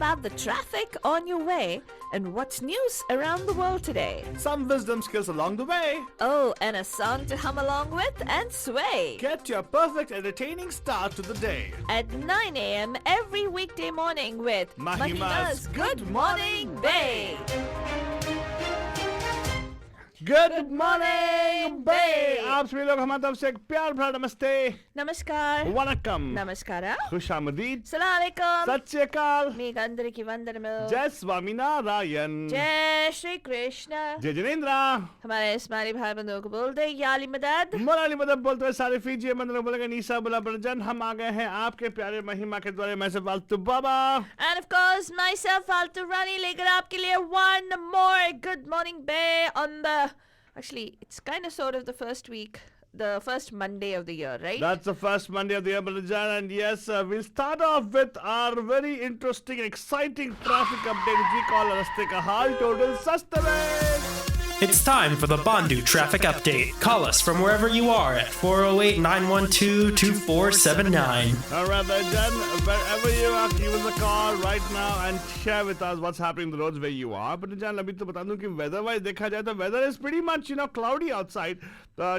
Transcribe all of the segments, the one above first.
about the traffic on your way and what's news around the world today. Some wisdom skills along the way. Oh, and a song to hum along with and sway. Get your perfect entertaining start to the day. At 9 a.m. every weekday morning with Mahima's Good Morning Bay. Good morning, Bay! आप सभी लोग हमारी तरफ से एक प्यार भरा नमस्ते, Namaskar. Vanakkam, Namaskara. खुशामदीद, Assalamu alaikum. सत श्री अकाल, మీ అందరికి వందనములు. जय स्वामीनारायण, जय श्री कृष्ण. जय जिनेंद्र, हमारे इस्माइली भाई बंधुओं को बोलते याली मदद. मोराली मदद बोलते हुए सारे फीजी मंदिरों बोलेंगे नीसा बोला बरजन हम आ गए हैं आपके प्यारे महिमा के द्वारे मैं से फालतू बाबा. And of course, myself, Faltu Rani, लेकर आपके लिए one more Good Morning Bay on the... Actually, it's kind of sort of the first week, the first Monday of the year, right? That's the first Monday of the year, Balajan, and yes, we'll start off with our very interesting, exciting traffic update, which we call Raste Ka Haal Total Sustenance. It's time for the Bandu Traffic Update. Call us from wherever you are at 408-912-2479. All right, Balajan, wherever you are, give us a call right now and share with us what's happening on the roads where you are. Balajan, abhi to bata दूं कि weather-wise देखा जाए तो weather is pretty much, cloudy outside.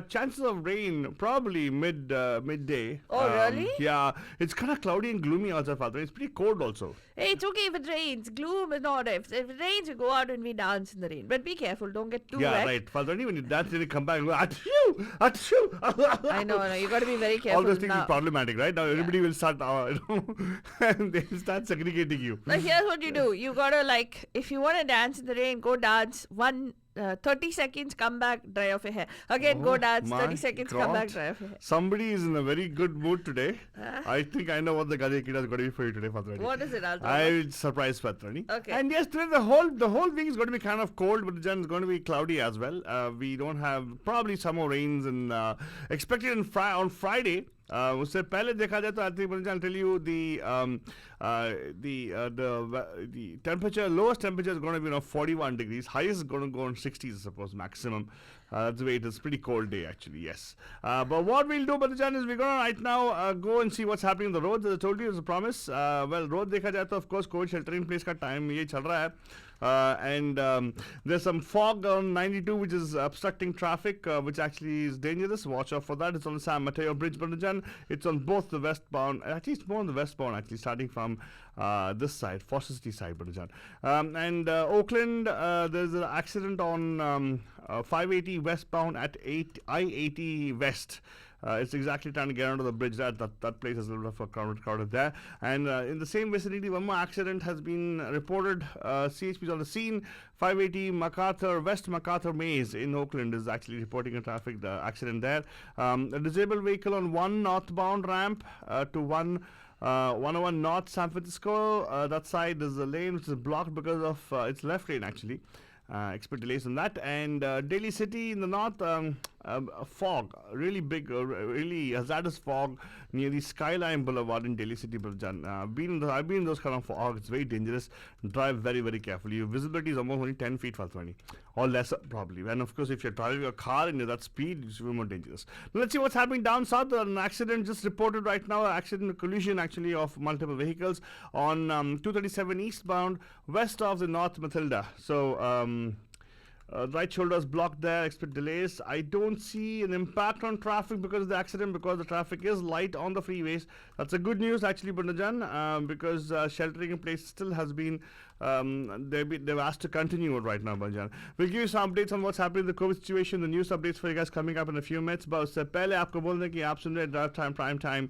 Chances of rain probably midday. Oh, really? Yeah, it's kind of cloudy and gloomy outside, Father. It's pretty cold also. Hey, it's okay if it rains. Gloom is not. If it rains, you go out and we dance in the rain. But be careful, don't get too Yeah, wet. right. Father, when you dance, you come back and go, achoo, achoo. I know, you got to be very careful. All those things now. are problematic, right? Now everybody will start, and they'll start segregating you. But here's what you do. You got to if you want to dance in the rain, go dance 30 seconds, come back, dry off your hair. Again, go dance, 30 seconds, come back, dry off your hair. Somebody is in a very good mood today. I think I know what the Gade Kida is going to be for you today, Patrani. What is it, Alto? I'll surprise Patrani. Okay. And yes, today the whole week is going to be kind of cold, but the is going to be cloudy as well. We don't have probably some more rains and expected on Friday. उससे पहले देखा जाए तो I think I'll tell you the temperature, lowest temperature is going to be 41 degrees, highest is going to go on 60s, I suppose, maximum. That's the way it is. Pretty cold day actually, yes. But what we'll do, Badajan, is we're going to right now go and see what's happening on the roads. As I told you, as a promise. Well, road देखा जाए तो of course COVID shelter in place का time ये चल रहा है. And there's some fog on 92 which is obstructing traffic, which actually is dangerous. Watch out for that. It's on the San Mateo Bridge, Badajan. It's on both the westbound, actually it's more on the westbound actually, starting from this side, Foster City side, Badajan. And Oakland, there's an accident on 580 westbound at I-80 West. It's exactly trying to get onto the bridge. That place is a little bit of a crowded there. And in the same vicinity, one more accident has been reported. CHP is on the scene. 580 West MacArthur Maze in Oakland is actually reporting a traffic accident there. A disabled vehicle on one northbound ramp to 101 North San Francisco. That side is a lane which is blocked because of its left lane actually. Expect delays on that. And Daly City in the north, fog, really big, really hazardous fog near the Skyline Boulevard in Daly City, Balajan. I've been in those kind of fog. It's very dangerous. Drive very, very carefully. Your visibility is almost only 10 feet, Faltwani, or lesser probably. And of course, if you're driving a car and you're that speed, it's even more dangerous. Now, let's see what's happening down south. An accident just reported right now. Accident, collision actually of multiple vehicles on 237 eastbound, west of the North Matilda. So. Right shoulder is blocked there, expect delays. I don't see an impact on traffic because of the accident, because the traffic is light on the freeways. That's a good news actually, Bundajan, because sheltering in place still has been, they've asked to continue it right now, Bundajan. We'll give you some updates on what's happening in the COVID situation, the news updates for you guys coming up in a few minutes. But उससे पहले आपको बोलने कि आप सुन रहे Drive Time Prime Time.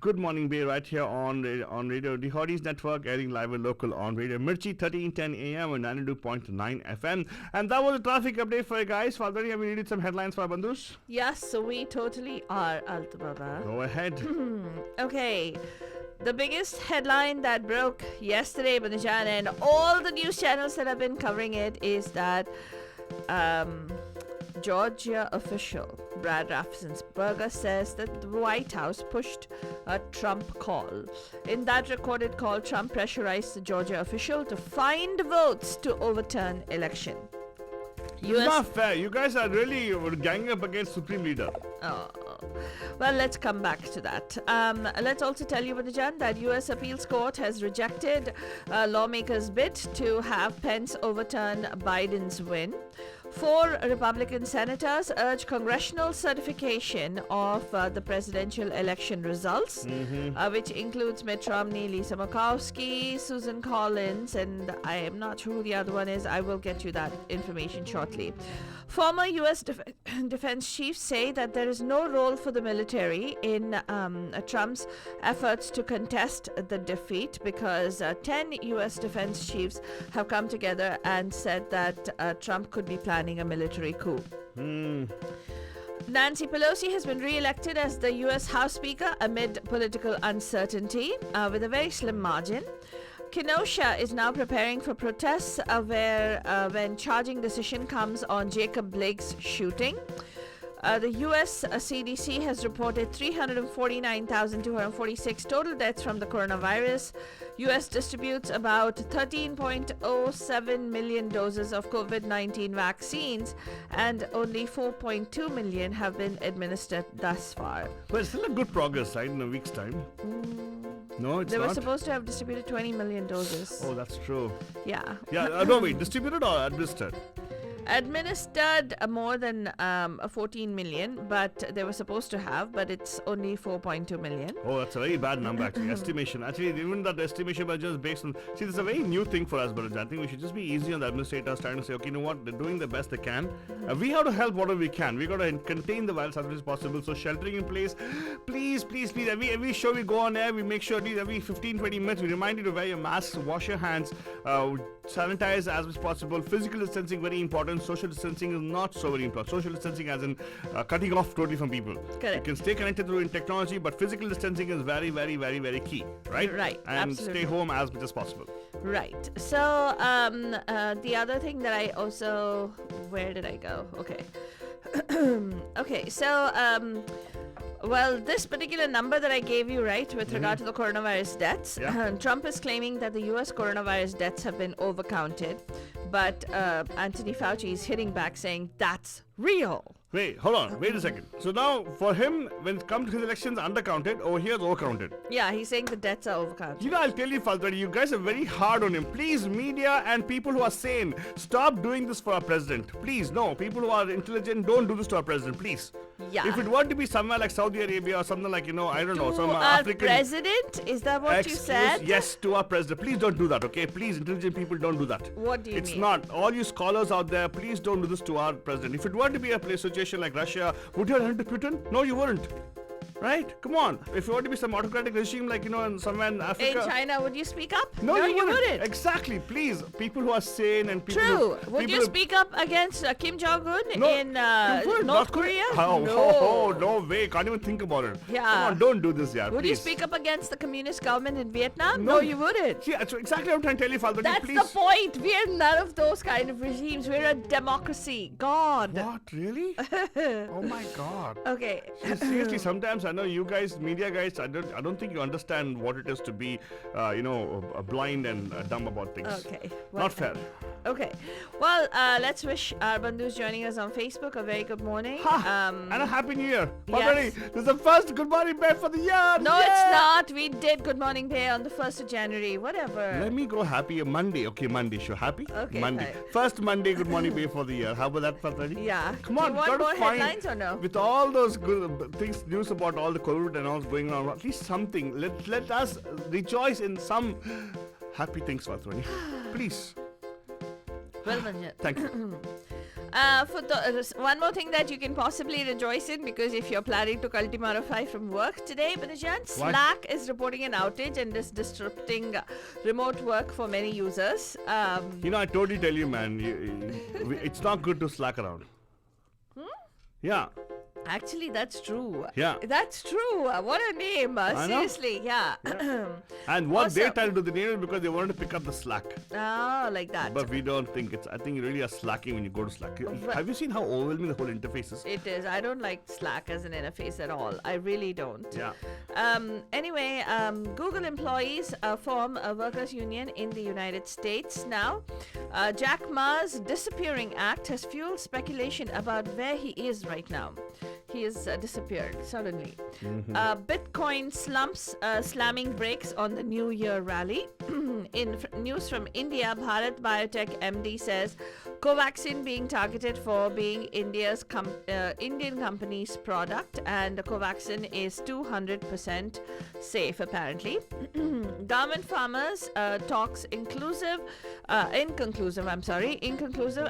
Good Morning Bay right here on Radio The Hotties Network, airing live and local on Radio Mirchi 1310 AM and 92.9 FM. And that was a traffic update for you guys. Fadari, have you needed some headlines for our bandus? Yes, so we totally are, Alto Baba. Go ahead. Okay. The biggest headline that broke yesterday, Banajan, and all the news channels that have been covering it is that Georgia official Brad Raffensperger says that the White House pushed a Trump call. In that recorded call, Trump pressurized the Georgia official to find votes to overturn election. It's not fair. You guys are really ganging up against Supreme Leader. Oh. Well, let's come back to that. Let's also tell you, Vadajan, that U.S. Appeals Court has rejected lawmakers' bid to have Pence overturn Biden's win. 4 Republican senators urge congressional certification of the presidential election results, which includes Mitt Romney, Lisa Murkowski, Susan Collins, and I am not sure who the other one is. I will get you that information shortly. Former U.S. defense chiefs say that there is no role for the military in Trump's efforts to contest the defeat, because 10 U.S. defense chiefs have come together and said that Trump could be planning a military coup. Nancy Pelosi has been re-elected as the U.S. House Speaker amid political uncertainty with a very slim margin. Kenosha is now preparing for protests when charging decision comes on Jacob Blake's shooting. The US CDC has reported 349,246 total deaths from the coronavirus. US distributes about 13.07 million doses of COVID-19 vaccines, and only 4.2 million have been administered thus far. But it's still a good progress, right, in a week's time. No, it's They not. were supposed to have distributed 20 million doses. Oh, that's true. Yeah. Yeah, no, wait, distributed or administered? Administered more than 14 million, but they were supposed to have, but it's only 4.2 million. Oh, that's a very bad number, actually. Estimation. Actually, even that estimation was just based on... See, this is a very new thing for us, but I think we should just be easy on the administrators, trying to say, okay, you know what, they're doing the best they can. We have to help whatever we can. We got to contain the virus as much as possible. So sheltering in place, please, please, please. Every show we go on air, we make sure at least every 15-20 minutes, we remind you to wear your masks, wash your hands, sanitize as much as possible. Physical distancing, very important. Social distancing is not so very important. Social distancing as in cutting off totally from people. Correct. You can stay connected through technology, but physical distancing is very, very, very, very key, right? Right, And absolutely. stay home as much as possible. Right. So, the other thing that I also... Where did I go? Okay. Okay, so... well, this particular number that I gave you, right, with regard to the coronavirus deaths, Yeah. Trump is claiming that the U.S. coronavirus deaths have been overcounted, but Anthony Fauci is hitting back saying that's real. Wait, hold on. Wait a second. So now, for him, when it comes to his elections, undercounted. Over here, it's overcounted. Yeah, he's saying the deaths are overcounted. You know, I'll tell you, Faltari, you guys are very hard on him. Please, media and people who are sane, stop doing this for our president. Please, no. People who are intelligent, don't do this to our president, please. Yeah. If it were to be somewhere like Saudi Arabia or something like, you know, I don't know, To some our African... president? Is that what you said? Yes, to our president. Please don't do that, okay? Please, intelligent people, don't do that. What do you It's mean? not. All you scholars out there, please don't do this to our president. If it were to be a situation like Russia, would you have done it to Putin? No, you wouldn't. Right? Come on. If you were to be some autocratic regime like, you know, in somewhere in In Africa... China, would you speak up? No, you wouldn't. wouldn't. Exactly. Please, people who are sane and people True. who... Would people you who- speak up against Kim Jong-un No, in you wouldn't. North Korea? Oh, No. no way. Can't even think about it. Yeah. Come on, don't do this, yeah. Would you please. speak up against the communist government in Vietnam? No. No, you wouldn't. See, that's exactly what I'm trying to tell you, Faltari. That's please. the point. We're none of those kind of regimes. We're a democracy. God. What? Really? Oh my God. Okay. Seriously, sometimes I know you guys, media guys, I don't think you understand what it is to be, blind and dumb about things. Okay. Not fair. Okay. Well, let's wish our bandhus joining us on Facebook a very good morning. And a happy new year. yes. Already, this is the first Good Morning Bear for the year. No, Yay! it's not. We did Good Morning Pay on the 1st of January. Whatever. Let me go happy Monday. Okay, Monday show. Happy? Okay, Monday. fine. First Monday Good Morning Bear for the year. How about that, Faltari? Yeah. Come Do on, you want gotta more find, headlines or no? With all those good things, news about all the COVID and all going on, at least something. Let us rejoice in some happy things, Faltari. Please. Well, Manjit. Thank you. One more thing that you can possibly rejoice in, because if you're planning to cultimarify from work today, Banajan, Why? Slack is reporting an outage and is disrupting remote work for many users. You know, I totally tell you, man, it's not good to slack around. Yeah. Actually, that's true. Yeah. That's true. What a name. I know. Seriously, yeah. And what they Also- tried to do, they named it because they wanted to pick up the slack. Oh, like that. But we don't think it's, I think you really are slacking when you go to Slack. Right. Have you seen how overwhelming the whole interface is? It is. I don't like Slack as an interface at all. I really don't. Yeah. Anyway, Google employees form a workers' union in the United States now. Jack Ma's disappearing act has fueled speculation about where he is right now. He has disappeared suddenly. Bitcoin slumps, slamming brakes on the New Year rally. In news from India, Bharat Biotech MD says Covaxin being targeted for being Indian company's product, and Covaxin is 200% safe apparently. Government farmers talks inconclusive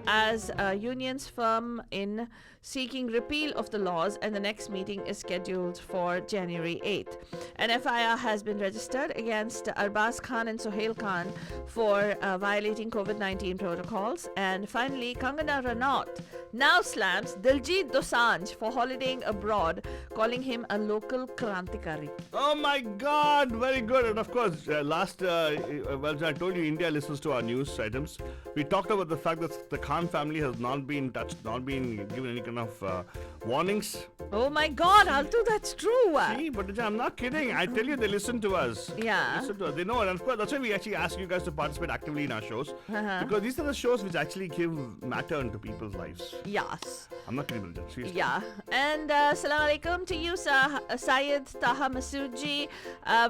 as unions firm in seeking repeal of the laws, and the next meeting is scheduled for January 8th. An FIR has been registered against Arbaz Khan and Sohail Khan for violating COVID-19 protocols. And finally, Kangana Ranaut now slams Diljit Dosanjh for holidaying abroad, calling him a local Krantikari. Oh my God, very good. And of course, I told you India listens to our news items. We talked about the fact that the Khan family has not been touched, not been given any kind of warnings. Oh my God, Altu, that's true. See, but I'm not kidding. I tell you, they listen to us. Yeah. Listen to us. They know, and of course, that's why we actually ask you guys to participate actively in our shows. Because these are the shows which actually give matter into people's lives. Yes. I'm not kidding, Baljan. Seriously. Yeah. And Assalamu alaikum to you, Syed Taha Masuji.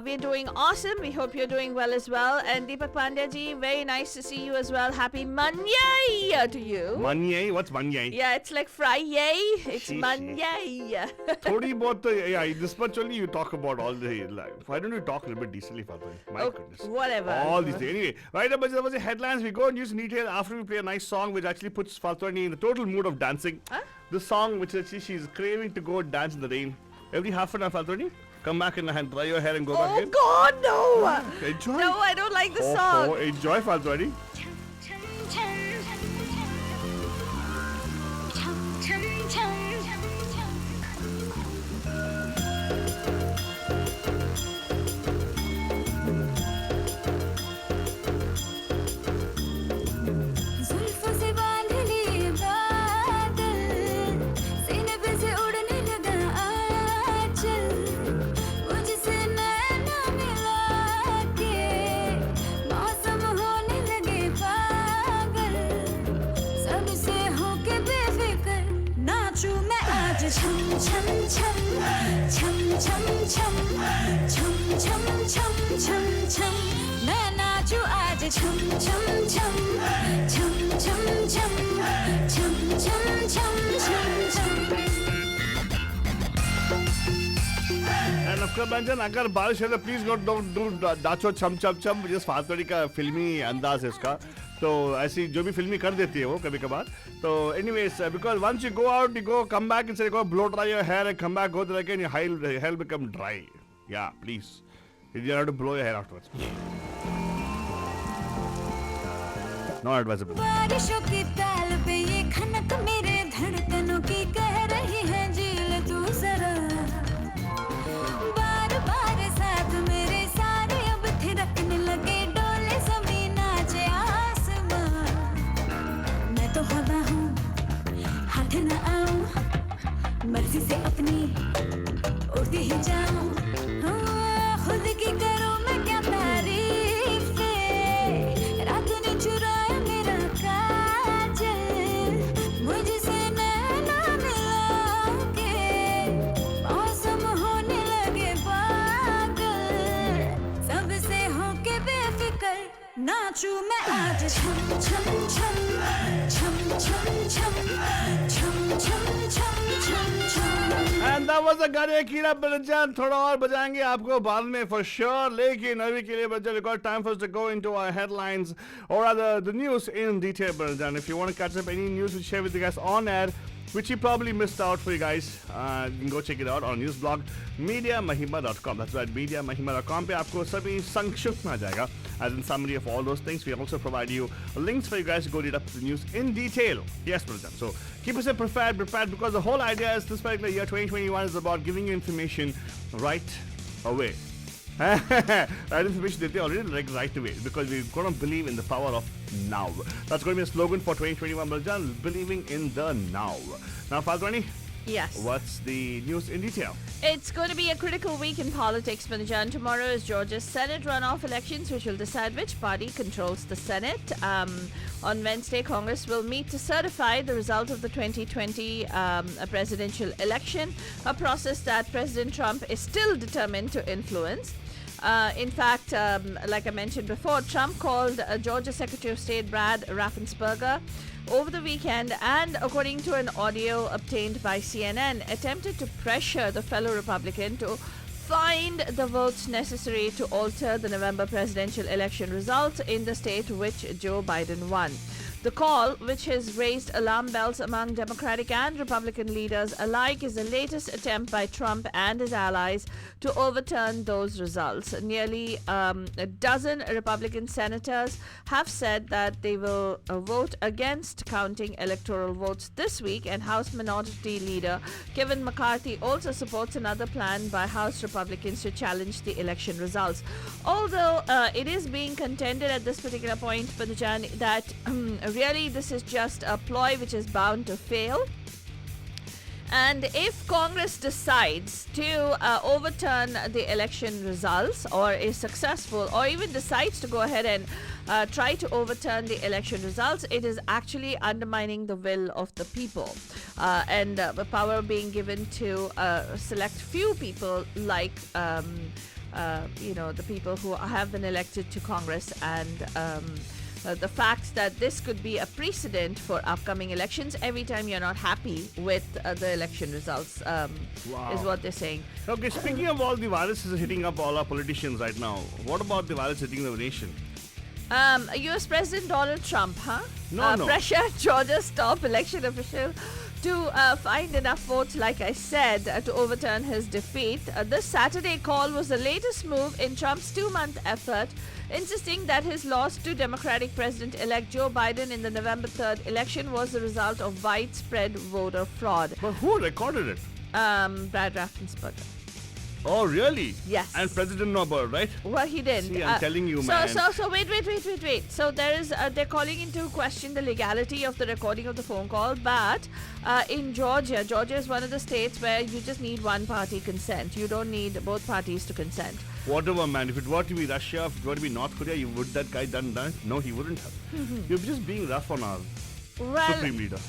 We're doing awesome. We hope you're doing well as well. And Deepak Pandya ji, very nice to see you as well. Happy Manyay to you. Manyay? What's Manyay? Yeah, it's like Friday. It's She. Manyay. Thodi bahut, yeah, this much only you talk about all the life. Why don't you talk a little bit decently, Father? My goodness. Whatever. All these things. Anyway, right up, that was the headlines. We go and use in detail after we play a nice song which actually puts Faltwani in the total mood of dancing. Huh? The song which actually she's craving to go dance in the rain. Every half an hour, Faltwani, come back and dry your hair and go back Oh again. God, no! Enjoy. No, I don't like the Oh, song. enjoy, Faltwani. And of course, Banjan, अगर बारिश है तो please don't do नाचो छम छम छम. जिस फालतूड़ी का फिल्मी अंदाज है इसका, तो ऐसी जो भी फिल्मी कर देती है वो कभी कभार. तो anyways, because once you go out, you go come back and say go blow dry your hair and come back, go there again, your hair become dry. Yeah, please. You have to blow your hair afterwards. Not advisable. बारिशों की ताल पे ये खनक मेरे धड़कनों की कह रही है झील तू जरा बार बार साथ मेरे सारे अब थिरकने लगे डोले ज़मीन नाचे आसमां मैं तो हवा हूँ हाथ न आऊं मर्जी से अपनी उड़ती ही जाऊं खुद की करूं मैं क्या तारीफ रात ने चुराया मेरा काजल मुझसे नैना मिला के मौसम होने लगे पागल सबसे होके बेफिक्र नाचूं मैं आज छम छम छम छम छम छम छम छम छम छम छम. And that was the गाने कीड़ा बलजान. थोड़ा और बजाएंगे आपको बाद में for sure. लेकिन अभी के लिए बलजान, we got time for us to go into our headlines or rather the news in detail, बलजान. If you want to catch up any news, we'll share with you guys on air, which you probably missed out for you guys. You can go check it out on news blog mediamahima.com. That's right, mediamahima.com पे आपको सभी संक्षिप्त में आ जाएगा. As in summary of all those things, we also provide you links for you guys to go read up the news in detail. Yes, Prajan. So keep yourself prepared because the whole idea is this particular year 2021 is about giving you information right away. Right information देते हैं already like right away because we're going to believe in the power of now. That's going to be a slogan for 2021, Prajan, believing in the now. Now, Faltwani, Yes. What's the news in detail? It's going to be a critical week in politics, Panajan. Tomorrow is Georgia's Senate runoff elections, which will decide which party controls the Senate. On Wednesday, Congress will meet to certify the result of the 2020 presidential election, a process that President Trump is still determined to influence. In fact, like I mentioned before, Trump called Georgia Secretary of State Brad Raffensperger over the weekend and, according to an audio obtained by CNN, attempted to pressure the fellow Republican to find the votes necessary to alter the November presidential election results in the state which Joe Biden won. The call, which has raised alarm bells among Democratic and Republican leaders alike, is the latest attempt by Trump and his allies to overturn those results. Nearly a dozen Republican senators have said that they will vote against counting electoral votes this week, and House Minority Leader Kevin McCarthy also supports another plan by House Republicans to challenge the election results. Although it is being contended at this particular point, Panajan, that really this is just a ploy which is bound to fail. And if Congress decides to overturn the election results, or is successful, or even decides to go ahead and try to overturn the election results, it is actually undermining the will of the people, and the power being given to select few people, like the people who have been elected to Congress, and the fact that this could be a precedent for upcoming elections every time you're not happy with the election results, is what they're saying. Okay, speaking of all the viruses hitting up all our politicians right now, what about the virus hitting the nation? US President Donald Trump, No. pressured Georgia's top election official to find enough votes, like I said, to overturn his defeat. This Saturday call was the latest move in Trump's 2-month effort, insisting that his loss to Democratic President-elect Joe Biden in the November 3rd election was the result of widespread voter fraud. But who recorded it? Brad Raffensperger. Oh, really? Yes. And President Nobel, right? Well, he didn't. See, I'm telling you, man. So wait. So there is, they're calling into question the legality of the recording of the phone call. But in Georgia is one of the states where you just need one party consent. You don't need both parties to consent. Whatever, man. If it were to be Russia, if it were to be North Korea, would that guy done that? No, he wouldn't have. You're just being rough on our Supreme Leader.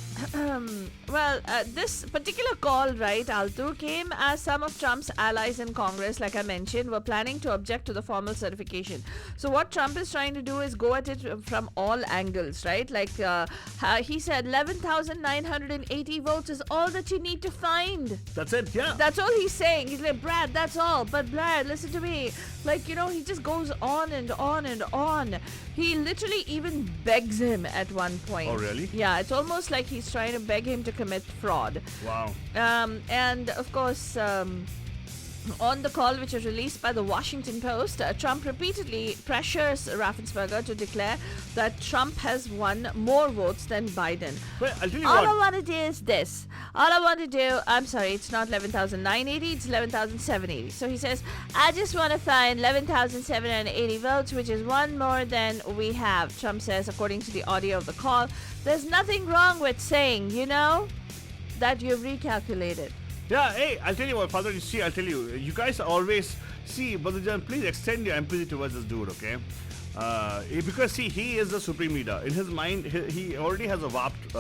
This particular call, right, Altu, came as some of Trump's allies in Congress, like I mentioned, were planning to object to the formal certification. So what Trump is trying to do is go at it from all angles, right? Like he said, 11,980 votes is all that you need to find. That's it, yeah. That's all he's saying. He's like, Brad, that's all. But Brad, listen to me. Like, he just goes on and on and on. He literally even begs him at one point. Oh, really? Yeah, it's almost like he's trying to beg him to commit fraud. Wow. And of course, on the call, which was released by the Washington Post, Trump repeatedly pressures Raffensperger to declare that Trump has won more votes than Biden. Well, I'll tell you All what. I want to do is this. All I want to do, I'm sorry, it's not 11,980, it's 11,780. So he says, I just want to find 11,780 votes, which is one more than we have. Trump says, according to the audio of the call, there's nothing wrong with saying, that you've recalculated. Yeah, hey, I'll tell you what, Father, I'll tell you, you guys always, Badhujan, please extend your empathy towards this dude, okay? Because, he is the Supreme Leader. In his mind, he already has a warped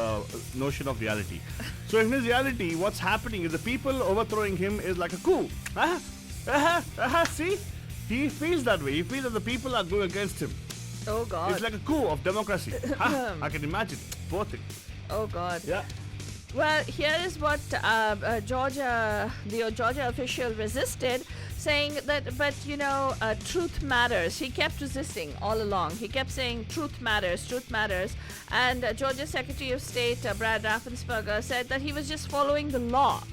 notion of reality. So in his reality, what's happening is the people overthrowing him is like a coup. See? He feels that way. He feels that the people are going against him. Oh, God. It's like a coup of democracy. I can imagine. Poor thing. Oh, God. Yeah. Well, here is what the Georgia official resisted, saying that, truth matters. He kept resisting all along. He kept saying, truth matters. And Georgia Secretary of State Brad Raffensperger said that he was just following the law.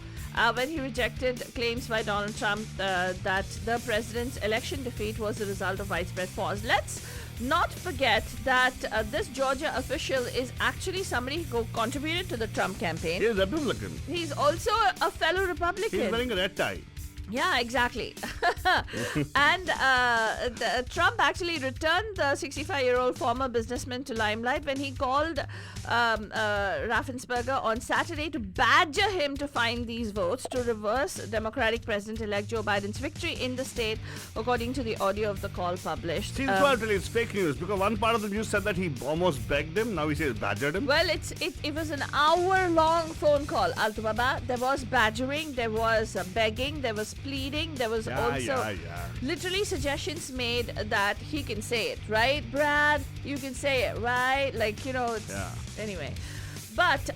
When he rejected claims by Donald Trump that the president's election defeat was the result of widespread fraud. Let's not forget that this Georgia official is actually somebody who contributed to the Trump campaign. He is Republican. He's also a fellow Republican. He's wearing a red tie. Yeah, exactly. And Trump actually returned the 65-year-old former businessman to limelight when he called Raffensperger on Saturday to badger him to find these votes to reverse Democratic President-elect Joe Biden's victory in the state, according to the audio of the call published. See, that's why I tell you it's fake news, because one part of the news said that he almost begged him, now he says badgered him. Well, it was an hour-long phone call, Altu Baba. There was badgering, there was begging, there was pleading, there was also literally suggestions made that he can say it, right? Brad, you can say it, right? Like, it's... Anyway. But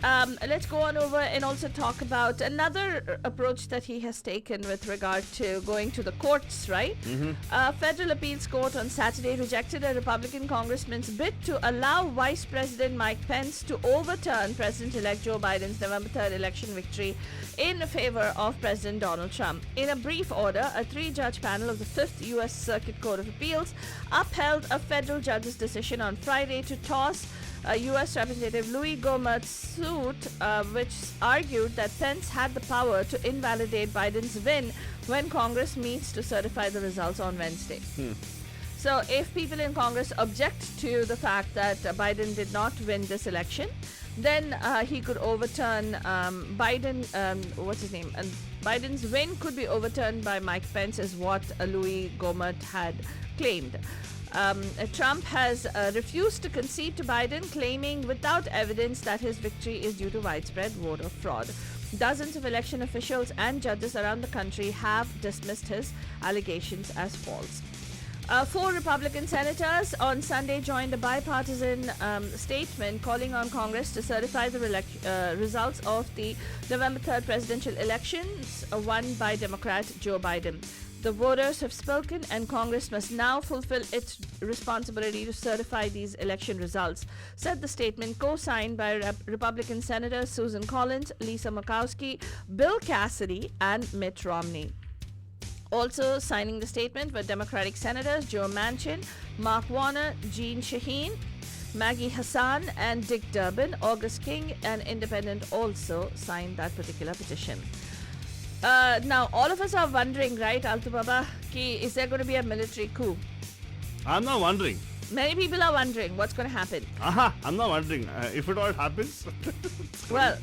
let's go on over and also talk about another approach that he has taken with regard to going to the courts, right? Federal appeals court on Saturday rejected a Republican congressman's bid to allow Vice President Mike Pence to overturn President-elect Joe Biden's November 3rd election victory in favor of President Donald Trump. In a brief order, a 3-judge panel of the 5th U.S. Circuit Court of Appeals upheld a federal judge's decision on Friday to toss U.S. Representative Louis Gohmert's suit, which argued that Pence had the power to invalidate Biden's win when Congress meets to certify the results on Wednesday. So if people in Congress object to the fact that Biden did not win this election, then he could overturn Biden's win could be overturned by Mike Pence, is what Louis Gohmert had claimed. Trump has refused to concede to Biden, claiming without evidence that his victory is due to widespread voter fraud. Dozens of election officials and judges around the country have dismissed his allegations as false. 4 Republican senators on Sunday joined a bipartisan statement calling on Congress to certify the results of the November 3rd presidential elections won by Democrat Joe Biden. The voters have spoken, and Congress must now fulfill its responsibility to certify these election results, said the statement, co-signed by Republican Senators Susan Collins, Lisa Murkowski, Bill Cassidy, and Mitt Romney. Also signing the statement were Democratic Senators Joe Manchin, Mark Warner, Jeanne Shaheen, Maggie Hassan, and Dick Durbin. August King, an independent, also signed that particular petition. Now, all of us are wondering, right, Altu Baba, is there going to be a military coup? I'm not wondering. Many people are wondering what's going to happen. I'm not wondering. If it all happens, it's going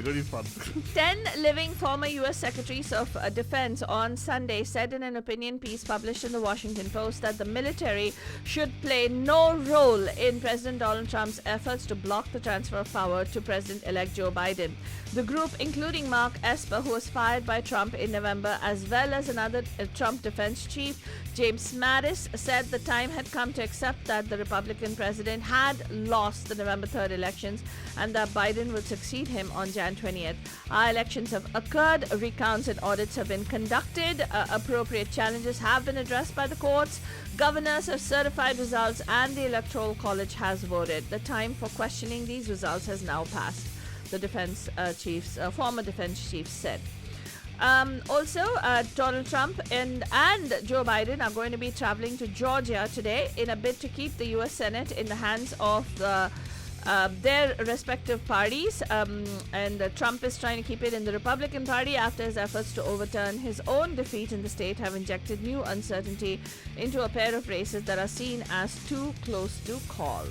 to be fun. 10 living former U.S. Secretaries of Defense on Sunday said in an opinion piece published in the Washington Post that the military should play no role in President Donald Trump's efforts to block the transfer of power to President-elect Joe Biden. The group, including Mark Esper, who was fired by Trump in November, as well as another Trump defense chief, James Mattis, said the time had come to accept that the Republican president had lost the November 3rd elections and that Biden would succeed him on Jan 20th. Our elections have occurred, recounts and audits have been conducted, appropriate challenges have been addressed by the courts, governors have certified results, and the Electoral College has voted. The time for questioning these results has now passed, the former defense chief said. Also, Donald Trump and Joe Biden are going to be traveling to Georgia today in a bid to keep the U.S. Senate in the hands of their respective parties. And Trump is trying to keep it in the Republican Party after his efforts to overturn his own defeat in the state have injected new uncertainty into a pair of races that are seen as too close to call.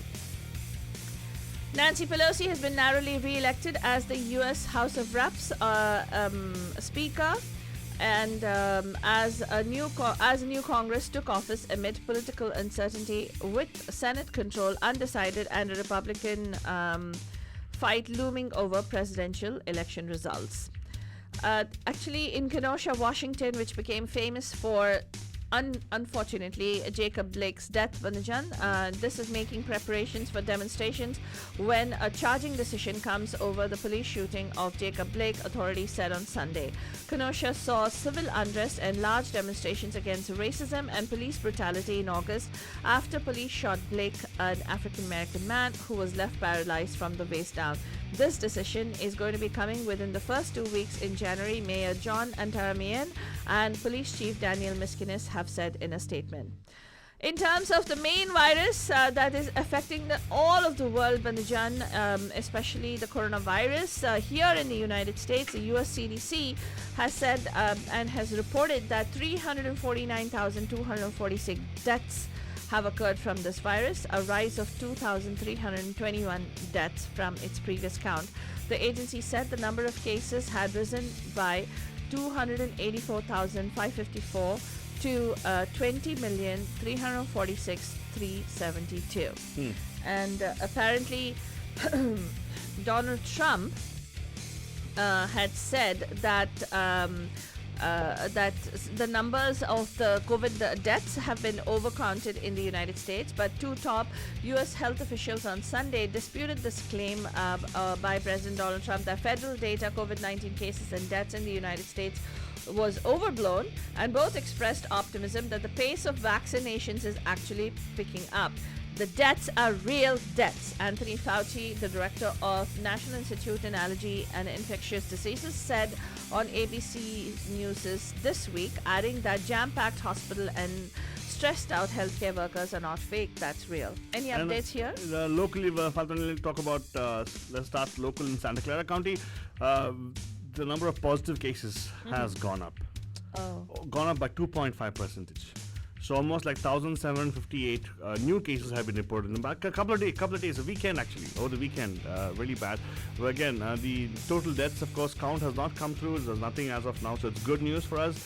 Nancy Pelosi has been narrowly re-elected as the U.S. House of Reps Speaker, and as a new Congress took office amid political uncertainty, with Senate control undecided and a Republican fight looming over presidential election results. Actually, in Kenosha, Washington, which became famous for unfortunately Jacob Blake's death, Vanajan, this is making preparations for demonstrations when a charging decision comes over the police shooting of Jacob Blake, authorities said on Sunday. Kenosha saw civil unrest and large demonstrations against racism and police brutality in August after police shot Blake, an African-American man who was left paralyzed from the waist down. This decision is going to be coming within the first 2 weeks in January, Mayor John Antaramian and Police Chief Daniel Miskinis have said in a statement. In terms of the main virus that is affecting all of the world, Bandajan, especially the coronavirus, here in the United States, the US CDC has said and has reported that 349,246 deaths have occurred from this virus, a rise of 2,321 deaths from its previous count. The agency said the number of cases had risen by 284,554 to 20,346,372. And apparently, Donald Trump had said that that the numbers of the COVID deaths have been overcounted in the United States, but two top U.S. health officials on Sunday disputed this claim by President Donald Trump that federal data COVID-19 cases and deaths in the United States was overblown, and both expressed optimism that the pace of vaccinations is actually picking up. The deaths are real deaths. Anthony Fauci, the director of National Institute on Allergy and Infectious Diseases, said on ABC News this week, adding that jam-packed hospital and stressed out healthcare workers are not fake, that's real. Any updates here? Locally, Falcon will talk about, let's start local in Santa Clara County. The number of positive cases has gone up. Gone up by 2.5 percentage. So almost like 1,758 new cases have been reported in about a couple of days, a weekend actually, over the weekend, really bad. But again, the total deaths, of course, count has not come through. There's nothing as of now, so it's good news for us.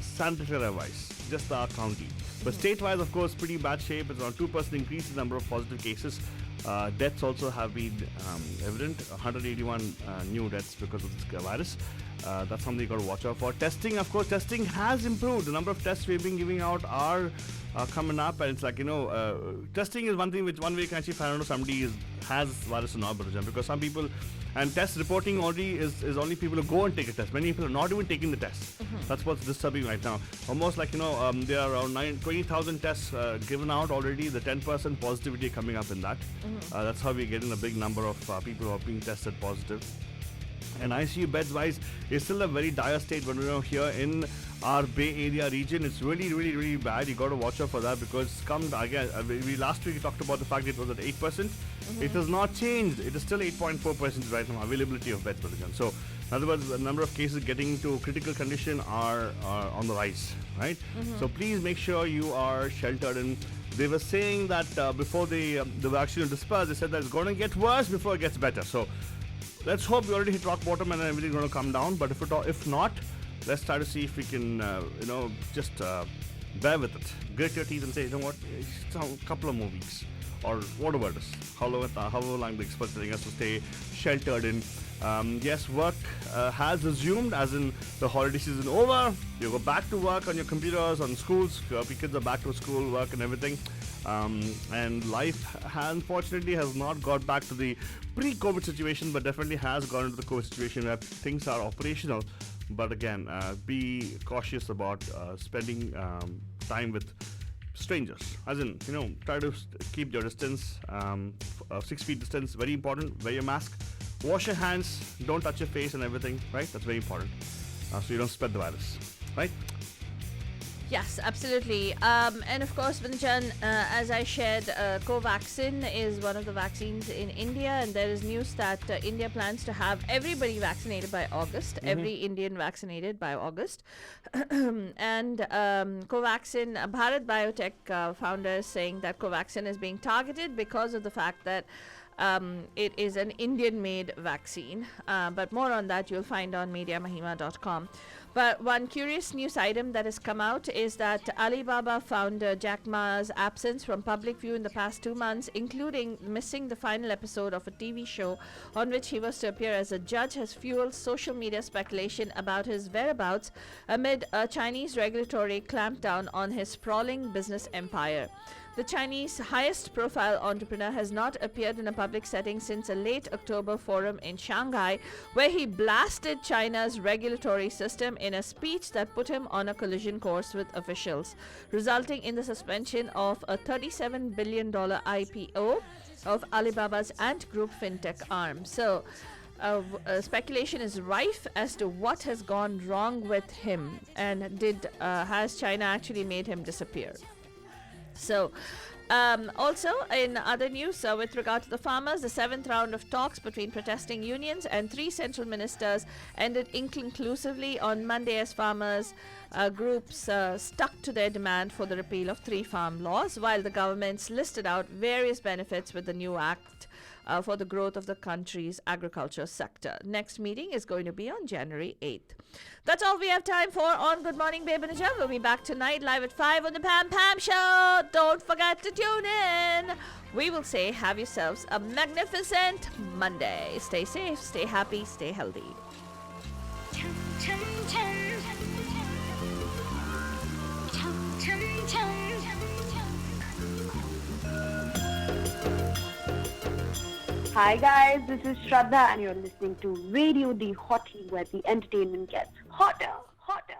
Santa Clara wise, just our county. But state-wise, of course, pretty bad shape. It's around 2% increase in the number of positive cases. Deaths also have been evident. 181 new deaths because of this virus. That's something you got to watch out for. Testing, of course, testing has improved. The number of tests we've been giving out are coming up, and it's like, testing is one thing which one way you can actually find out if somebody has virus or not, because some people, and test reporting already is only people who go and take a test. Many people are not even taking the test. That's what's disturbing right now. Almost like, there are around 20,000 tests given out already. The 10% positivity coming up in that. That's how we're getting a big number of people who are being tested positive. And ICU beds wise is still a very dire state, but here in our Bay Area region, it's really, really, really bad. You got to watch out for that, because last week we talked about the fact it was at 8%. It has not changed. It is still 8.4% right now, availability of beds. So, in other words, the number of cases getting to critical condition are on the rise, right? So please make sure you are sheltered. And they were saying that before the vaccine was dispersed, they said that it's going to get worse before it gets better. So let's hope we already hit rock bottom and everything's going to come down. But if not, let's try to see if we can, just bear with it. Grit your teeth and say, you know what, it's a couple of more weeks. Or whatever it is. However long the experts are telling us to stay sheltered in. Yes, work has resumed, as in the holiday season over. You go back to work on your computers, on schools. Your kids are back to school, work and everything. And life, unfortunately, has not got back to the pre-COVID situation, but definitely has gone into the COVID situation where things are operational. But again, be cautious about spending time with strangers, as in, try to keep your distance, 6 feet distance, very important. Wear your mask, wash your hands, don't touch your face and everything, right? That's very important, so you don't spread the virus, right? Yes, absolutely. And of course, Banjan, as I shared, Covaxin is one of the vaccines in India, and there is news that India plans to have everybody vaccinated by August, every Indian vaccinated by August. And Covaxin, Bharat Biotech founder saying that Covaxin is being targeted because of the fact that it is an Indian-made vaccine. But more on that you'll find on MediaMahima.com. But one curious news item that has come out is that Alibaba founder Jack Ma's absence from public view in the past 2 months, including missing the final episode of a TV show on which he was to appear as a judge, has fueled social media speculation about his whereabouts amid a Chinese regulatory clampdown on his sprawling business empire. The Chinese highest profile entrepreneur has not appeared in a public setting since a late October forum in Shanghai, where he blasted China's regulatory system in a speech that put him on a collision course with officials, resulting in the suspension of a $37 billion IPO of Alibaba's Ant Group fintech arm. So, speculation is rife as to what has gone wrong with him, and has China actually made him disappear? So, also in other news, with regard to the farmers, the 7th round of talks between protesting unions and 3 central ministers ended inconclusively on Monday as farmers groups stuck to their demand for the repeal of 3 farm laws, while the governments listed out various benefits with the new act for the growth of the country's agriculture sector. Next meeting is going to be on January 8th. That's all we have time for on Good Morning Bebanaja. We'll be back tonight live at 5 on the Pam Pam Show. Don't forget to tune in. We will say have yourselves a magnificent Monday. Stay safe, stay happy, stay healthy. Chum, chum, chum. Chum, chum, chum. Hi guys, this is Shraddha and you're listening to Radio The Hottie, where the entertainment gets hotter, hotter.